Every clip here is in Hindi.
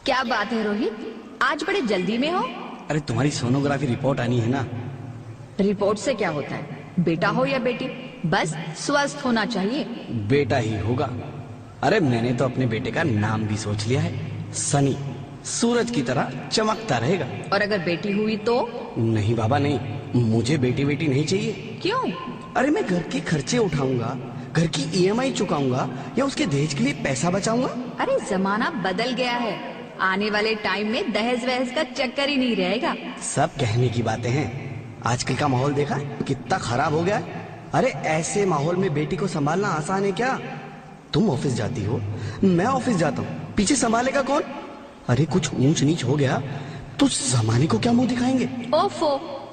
क्या बात है रोहित, आज बड़े जल्दी में हो? अरे तुम्हारी सोनोग्राफी रिपोर्ट आनी है ना। रिपोर्ट से क्या होता है, बेटा हो या बेटी, बस स्वस्थ होना चाहिए। बेटा ही होगा। अरे मैंने तो अपने बेटे का नाम भी सोच लिया है, सनी। सूरज की तरह चमकता रहेगा। और अगर बेटी हुई तो? नहीं बाबा नहीं, मुझे बेटी बेटी नहीं चाहिए। क्यों? अरे मैं घर के खर्चे उठाऊंगा, घर की ईएमआई चुकाऊंगा या उसके दहेज के लिए पैसा बचाऊंगा। अरे जमाना बदल गया है, आने वाले टाइम में दहेज वहेज का चक्कर ही नहीं रहेगा। सब कहने की बातें हैं, आजकल का माहौल देखा कितना खराब हो गया है। अरे ऐसे माहौल में बेटी को संभालना आसान है क्या? तुम ऑफिस जाती हो, मैं ऑफिस जाता हूँ, पीछे संभालेगा कौन? अरे कुछ ऊंच नीच हो गया तो जमाने को क्या मुंह दिखाएंगे? ओफो,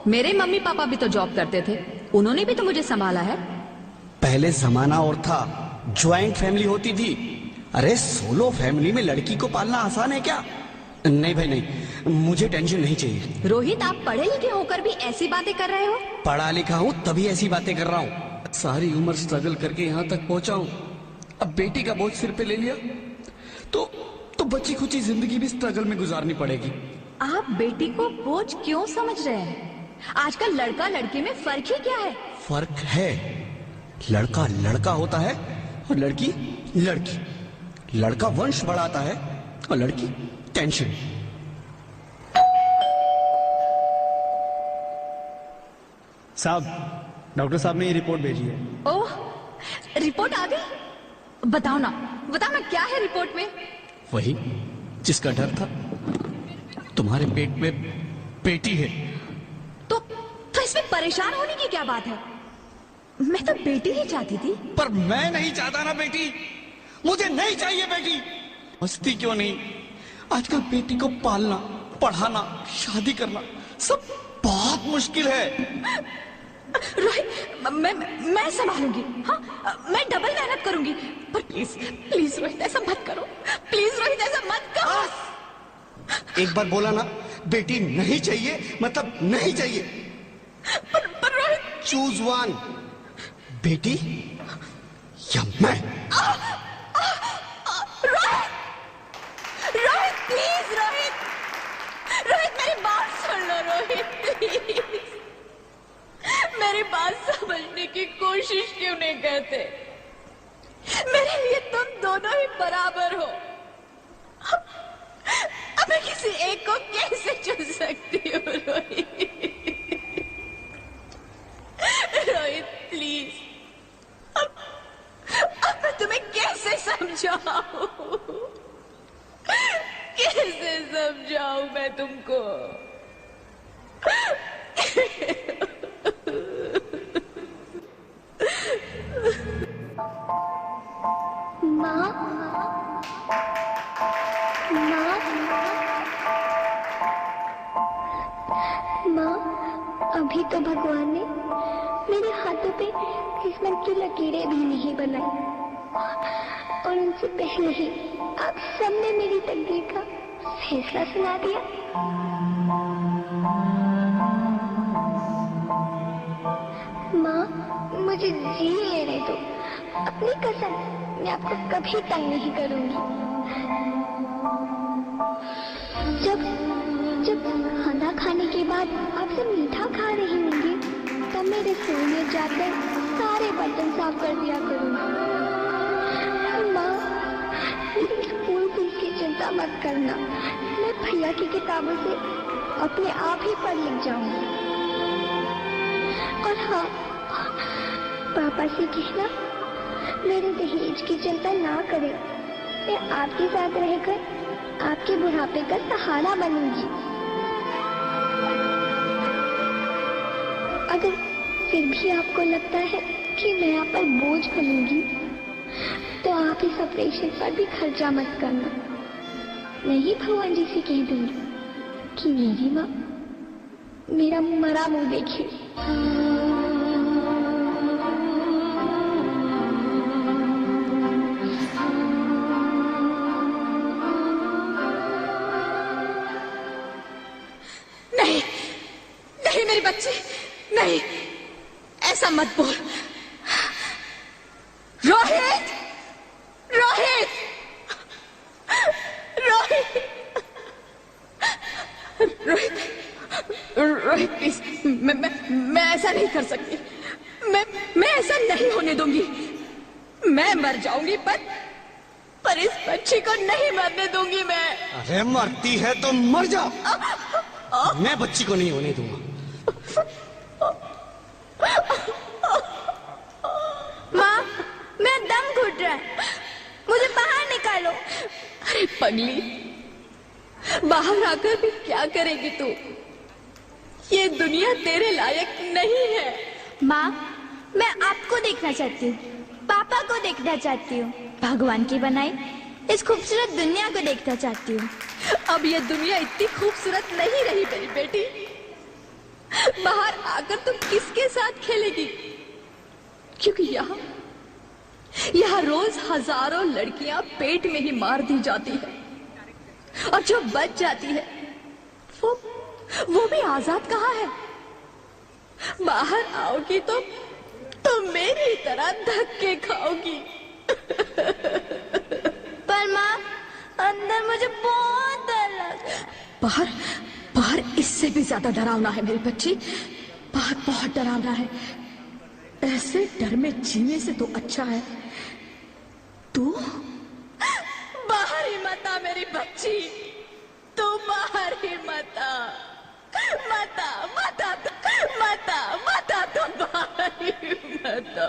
मेरे मम्मी पापा भी तो जॉब करते थे, उन्होंने भी तो मुझे संभाला है। पहले जमाना और था, ज्वाइंट फैमिली होती थी। अरे सोलो फैमिली में लड़की को पालना आसान है क्या? नहीं भाई नहीं, मुझे टेंशन नहीं चाहिए। रोहित, आप पढ़े लिखे होकर भी ऐसी बातें कर रहे हो? पढ़ा लिखा हूँ तभी ऐसी बातें कर रहा हूँ। सारी उम्र स्ट्रगल करके यहाँ तक पहुंचा हूँ, अब बेटी का बोझ सिर पे ले लिया तो बची खुची जिंदगी भी स्ट्रगल में गुजारनी पड़ेगी। आप बेटी को बोझ क्यों समझ रहे हैं? आजकल लड़का लड़की में फर्क ही क्या है? फर्क है, लड़का लड़का होता है और लड़की लड़की। लड़का वंश बढ़ाता है और लड़की टेंशन। साहब, डॉक्टर साहब ने ये रिपोर्ट भेजी है। ओह, रिपोर्ट आ गई? बताओ ना क्या है रिपोर्ट में? वही जिसका डर था, तुम्हारे पेट में बेटी है। तो इसमें परेशान होने की क्या बात है? मैं तो बेटी ही चाहती थी। पर मैं नहीं चाहता ना बेटी, मुझे नहीं चाहिए बेटी। मस्ती क्यों नहीं, आजकल बेटी को पालना, पढ़ाना, शादी करना सब बहुत मुश्किल है। रोहित, मैं संभालूंगी। हाँ, मैं डबल मेहनत करूंगी। पर प्लीज रोहित ऐसा मत करो, प्लीज रोहित ऐसा मत करो। एक बार बोला ना, बेटी नहीं चाहिए मतलब नहीं चाहिए। पर रोहित, चूज वन, बेटी या मैं। रोहित प्लीज, रोहित मेरी बात सुन लो रोहित, प्लीज मेरी बात समझने की कोशिश क्यों नहीं करते? मेरे लिए तुम दोनों ही बराबर हो। अब मैं किसी एक को कैसे चुन सकती हूँ रोहित? रोहित प्लीज, अब मैं तुम्हें कैसे समझाऊं? कैसे समझाऊं मैं तुमको? माँ, अभी तो भगवान ने मेरे हाथों पे किस्मत की लकीरें भी नहीं बनाई, और उनसे पहले ही आप सबने मेरी तकदीर का फैसला सुना दिया। माँ, मुझे जी लेने दो, अपनी कसम, मैं आपको कभी तंग नहीं करूंगी। जब खाना खाने के बाद आपसे मीठा खा रही होंगी, तब मैं रसोई में जाकर सारे बर्तन साफ कर दिया करूंगी। माँ, मेरी स्कूल फीस की चिंता मत करना, मैं भैया की किताबों से अपने आप ही पढ़ लिख जाऊंगी। और हाँ, पापा से कहना मेरे दहेज की चिंता ना करें, मैं आपके साथ रहकर आपके बुढ़ापे का सहारा बनूंगी। अगर फिर भी आपको लगता है कि मैं आप पर बोझ बनूंगी, तो आप इस ऑपरेशन पर भी खर्चा मत करना। मैं ही भगवान जी से कह दूंगी कि मेरी माँ मेरा मरा मुंह देखे। नहीं मेरी बच्ची, नहीं, ऐसा मत बोल। रोहित, रोहित, रोहित। रोहित प्लीज, मैं ऐसा नहीं कर सकती। मैं ऐसा नहीं होने दूंगी। मैं मर जाऊंगी पर इस बच्ची को नहीं मरने दूंगी मैं। अरे मरती है तो मर जाओ, मैं बच्ची को नहीं होने दूंगा। माँ, मेरा दम घुट रहा है, मुझे बाहर निकालो। अरे पगली, बाहर आकर भी क्या करेगी तू? ये दुनिया तेरे लायक नहीं है। माँ, मैं आपको देखना चाहती हूँ, पापा को देखना चाहती हूँ, भगवान की बनाई इस खूबसूरत दुनिया को देखना चाहती हूँ। अब ये दुनिया इतनी खूबसूरत नहीं रही मेरी बेटी। बाहर आकर तुम किसके साथ खेलेगी? क्योंकि यहाँ रोज हजारों लड़कियां पेट में ही मार दी जाती है, और जो बच जाती है वो भी आजाद कहाँ है? बाहर आओगी तो मेरी तरह धक्के खाओगी। पर माँ, अंदर मुझे बहुत डर लग रहा है। बाहर इससे भी ज्यादा डरावना है मेरी बच्ची। बाहर बहुत डरावना है। ऐसे डर में जीने से तो अच्छा है तू बाहर ही मत आ मेरी बच्ची। तू बाहर ही मत आ, मत आ, मत आ, मत आ, मत आ, तू बाहर ही मत आ।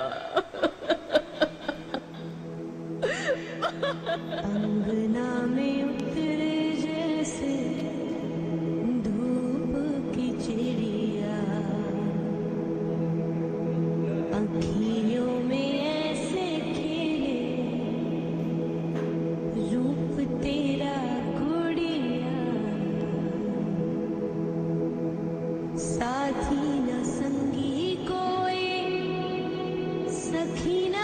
अंगना में उतरे जैसे धूप की चिड़िया, अखियों में ऐसे खेले रूप तेरा गुड़िया, साथी न संगी कोई, सखी न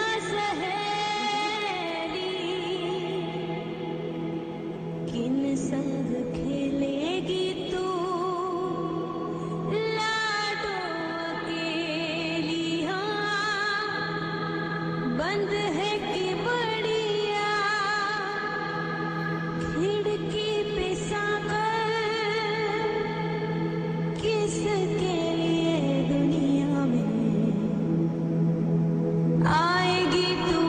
किन संग खेलेगी तू लाडो अकेली। हाँ, बंद है कि बढ़िया खिड़की पे साकर, किसके लिए दुनिया में आएगी तू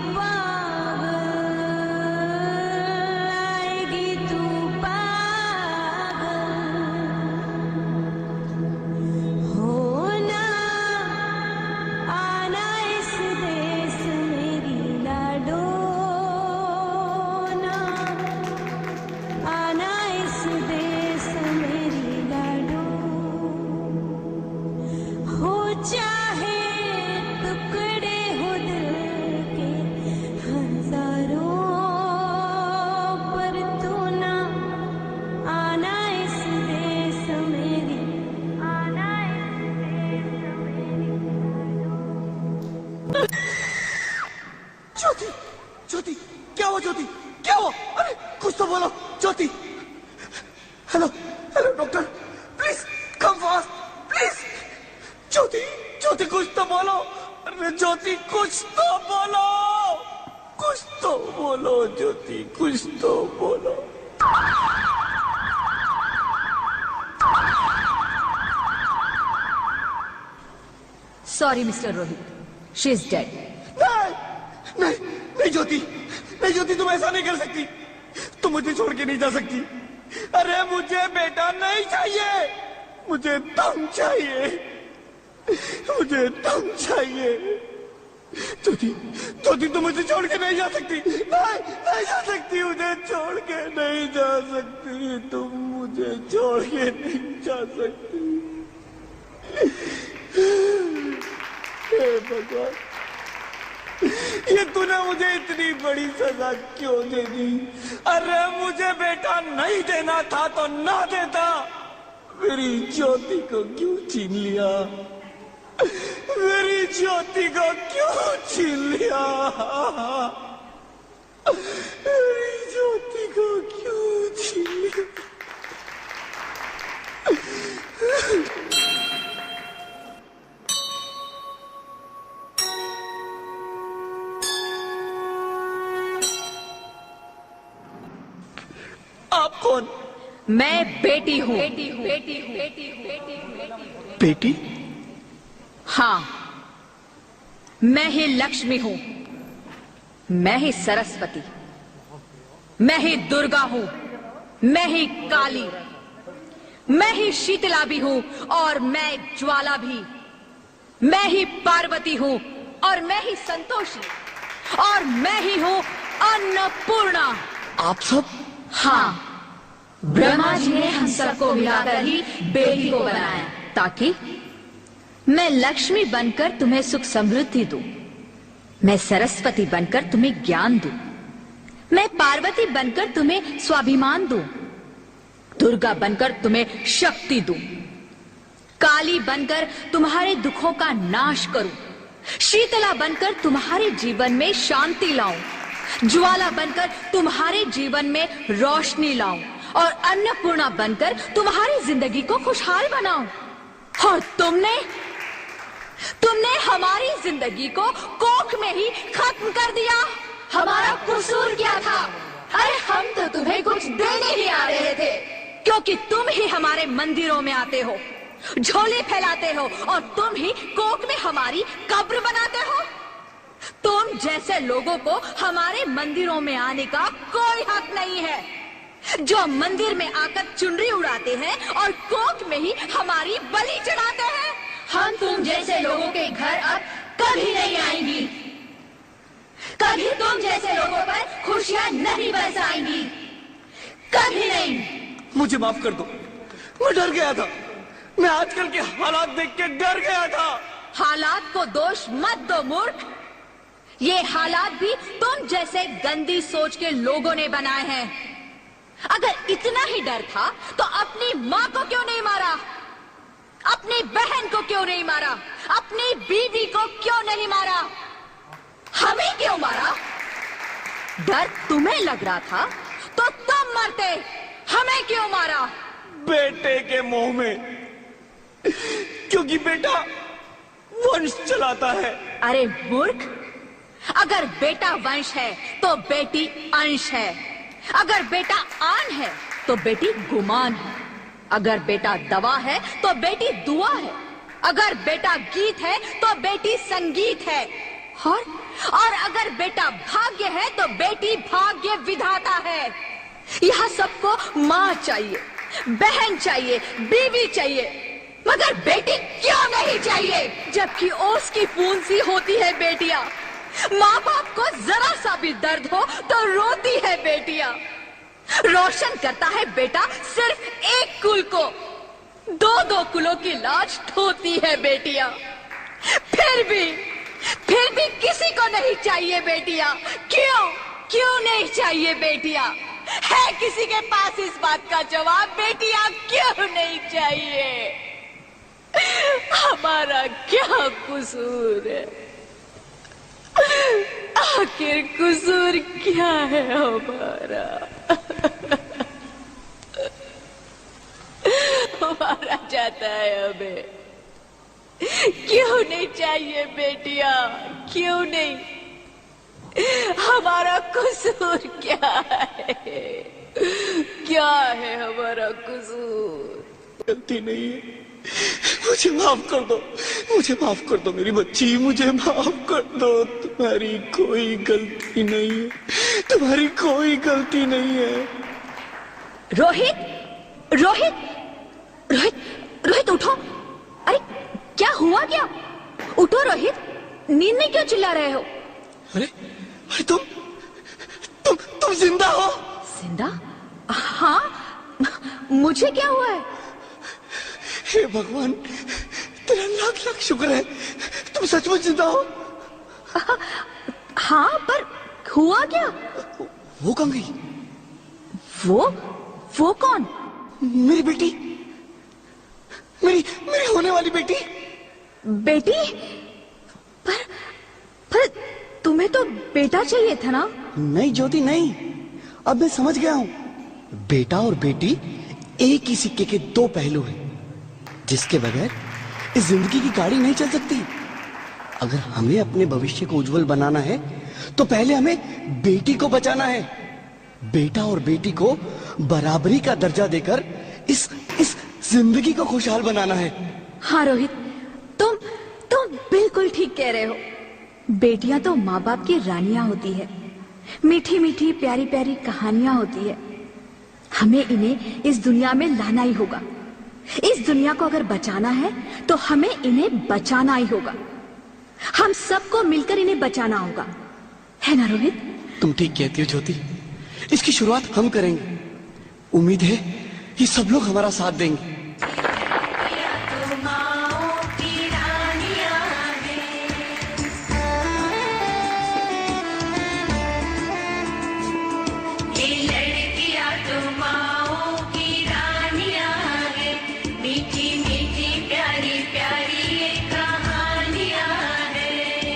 ज्योति, ज्योति, क्या हुआ ज्योति, क्या हुआ? अरे कुछ तो बोलो Jyoti. Hello hello doctor, please come fast please. Jyoti, Jyoti कुछ तो बोलो। अरे ज्योति कुछ तो बोलो, कुछ तो बोलो ज्योति, कुछ तो बोलो। Sorry mister Rohit, she is dead. नहीं नहीं ज्योति, नहीं ज्योति, तुम ऐसा नहीं कर सकती, तुम मुझे छोड़ के नहीं जा सकती। अरे मुझे बेटा नहीं चाहिए, मुझे तुम चाहिए, मुझे तुम चाहिए। ज्योति, ज्योति तुम मुझे छोड़ के नहीं जा सकती, नहीं नहीं जा सकती, मुझे छोड़ के नहीं जा सकती, तुम मुझे छोड़ के नहीं जा सकती। हे भगवान, ये तूने मुझे इतनी बड़ी सजा क्यों दे दी? अरे मुझे बेटा नहीं देना था तो ना देता, मेरी ज्योति को क्यों छीन लिया? मेरी ज्योति को क्यों छीन लिया? मेरी ज्योति को क्यों छीन लिया? आप कौन? मैं बेटी हूँ। बेटी? हाँ, मैं ही लक्ष्मी हूँ, मैं ही सरस्वती, मैं ही दुर्गा हूँ, मैं ही काली, मैं ही शीतला भी हूँ और मैं ज्वाला भी, मैं ही पार्वती हूँ और मैं ही संतोषी और मैं ही हूँ अन्नपूर्णा। आप सब? हाँ, ब्रह्मा जी ने हम सबको मिलाकर ही बेटी को बनाया ताकि मैं लक्ष्मी बनकर तुम्हें सुख समृद्धि दूं, मैं सरस्वती बनकर तुम्हें ज्ञान दूं, मैं पार्वती बनकर तुम्हें स्वाभिमान दूं, दुर्गा बनकर तुम्हें शक्ति दूं, काली बनकर तुम्हारे दुखों का नाश करूं, शीतला बनकर तुम्हारे जीवन में शांति लाऊं, ज्वाला बनकर तुम्हारे जीवन में रोशनी लाऊं और अन्नपूर्णा बनकर तुम्हारी जिंदगी को खुशहाल बनाऊं। और तुमने हमारी जिंदगी को कोख में ही खत्म कर दिया। हमारा कसूर क्या था? अरे हम तो तुम्हें कुछ देने ही आ रहे थे, क्योंकि तुम ही हमारे मंदिरों में आते हो, झोले फैलाते हो और तुम ही कोख में हमारी कब्र बनाते हो। तुम जैसे लोगों को हमारे मंदिरों में आने का कोई हक नहीं है, जो मंदिर में आकर चुनरी उड़ाते हैं और कोख में ही हमारी बलि चढ़ाते हैं। हम तुम जैसे लोगों के घर अब कभी नहीं आएंगी, कभी तुम जैसे लोगों पर खुशियां नहीं बरसाएंगी, कभी नहीं। मुझे माफ कर दो, मैं डर गया था, मैं आजकल के हालात देख के डर गया था। हालात को दोष मत दो मूर्ख, ये हालात भी तुम जैसे गंदी सोच के लोगों ने बनाए हैं। अगर इतना ही डर था तो अपनी माँ को क्यों नहीं मारा, अपनी बहन को क्यों नहीं मारा, अपनी बीवी को क्यों नहीं मारा, हमें क्यों मारा? डर तुम्हें लग रहा था तो तुम मरते, हमें क्यों मारा? बेटे के मोह में, क्योंकि बेटा वंश चलाता है। अरे मूर्ख, अगर बेटा वंश है तो बेटी अंश है, अगर बेटा आन है तो बेटी गुमान है, अगर बेटा दवा है तो बेटी दुआ है, अगर बेटा गीत है तो बेटी संगीत है, और अगर बेटा भाग्य है तो बेटी भाग्य विधाता है। यहाँ सबको माँ चाहिए, बहन चाहिए, बीवी चाहिए, मगर बेटी क्यों नहीं चाहिए? जबकि ओस की फूंद सी होती है बेटियां, माँ बाप को जरा सा भी दर्द हो तो रोती है बेटियां, रोशन करता है बेटा सिर्फ एक कुल को, दो दो कुलों की लाज ढोती है बेटियां। फिर भी किसी को नहीं चाहिए बेटियां। क्यों नहीं चाहिए बेटियां? है किसी के पास इस बात का जवाब? बेटियां क्यों नहीं चाहिए? हमारा क्या कसूर है? आखिर कसूर क्या है हमारा? मारा जाता है हमें, क्यों नहीं चाहिए बेटियां? क्यों नहीं? हमारा कसूर क्या है? क्या है हमारा कसूर? गलती नहीं है, मुझे माफ कर दो, मुझे माफ कर दो मेरी बच्ची, मुझे माफ कर दो। तुम्हारी कोई गलती नहीं है, तुम्हारी कोई गलती नहीं है। रोहित, रोहित, रोहित, रोहित उठो। अरे क्या हुआ क्या? उठो रोहित, नींद में क्यों चिल्ला रहे हो? अरे अरे तुम जिंदा हो? जिंदा? हाँ, मुझे क्या हुआ है? हे भगवान, तेरा लाख लाख शुक्र है, तुम सचमुच जिंदा हो। हाँ, पर हुआ क्या? वो कहाँ गई? वो कौन? मेरी बेटी, मेरी होने वाली बेटी। बेटी? पर तुम्हें तो बेटा चाहिए था ना? नहीं ज्योति नहीं, अब मैं समझ गया हूँ। बेटा और बेटी एक ही सिक्के के दो पहलू हैं, जिसके बगैर इस जिंदगी की गाड़ी नहीं चल सकती। अगर हमें अपने भविष्य को उज्जवल बनाना है तो पहले हमें बेटी को बचाना है। बेटा और बेटी को बराबरी का दर्जा देकर इस जिंदगी को खुशहाल बनाना है। हाँ रोहित, तुम बिल्कुल ठीक कह रहे हो। बेटियां तो माँ बाप की रानियां होती है, मीठी मीठी प्यारी प्यारी कहानियां होती है। हमें इन्हें इस दुनिया में लाना ही होगा। इस दुनिया को अगर बचाना है तो हमें इन्हें बचाना ही होगा। हम सबको मिलकर इन्हें बचाना होगा, है ना रोहित? तुम ठीक कहती हो ज्योति, इसकी शुरुआत हम करेंगे। उम्मीद है ये सब लोग हमारा साथ देंगे।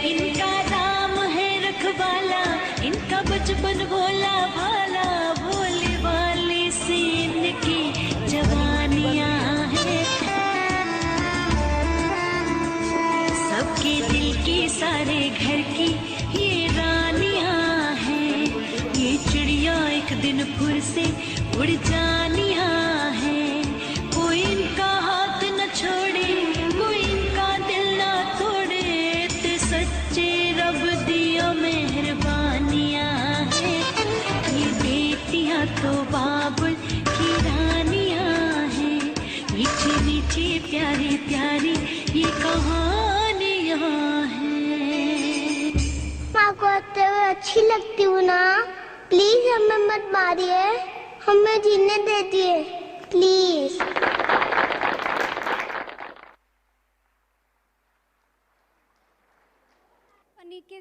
इनका नाम है रखवाला, इनका बचपन भोला भाला, भोले वाले से इनकी जवानियां हैं। सबके दिल की सारे घर की ये रानियां हैं। ये चिड़िया एक दिन फिर से उड़ जानियां हैं। कोई इनका हाथ न छोड़े, कोई इनका दिल न तोड़े, ते सच्चे रब दिया मेहरबानियां हैं। ये बेटियां तो बाबुल की रानियां हैं। मीठी मीठी प्यारी प्यारी ये कहानियां हैं। माँ को आते हुए अच्छी लगती हूँ ना, प्लीज हमें मत मारिए, हमें जीने दीजिए प्लीज। फनी के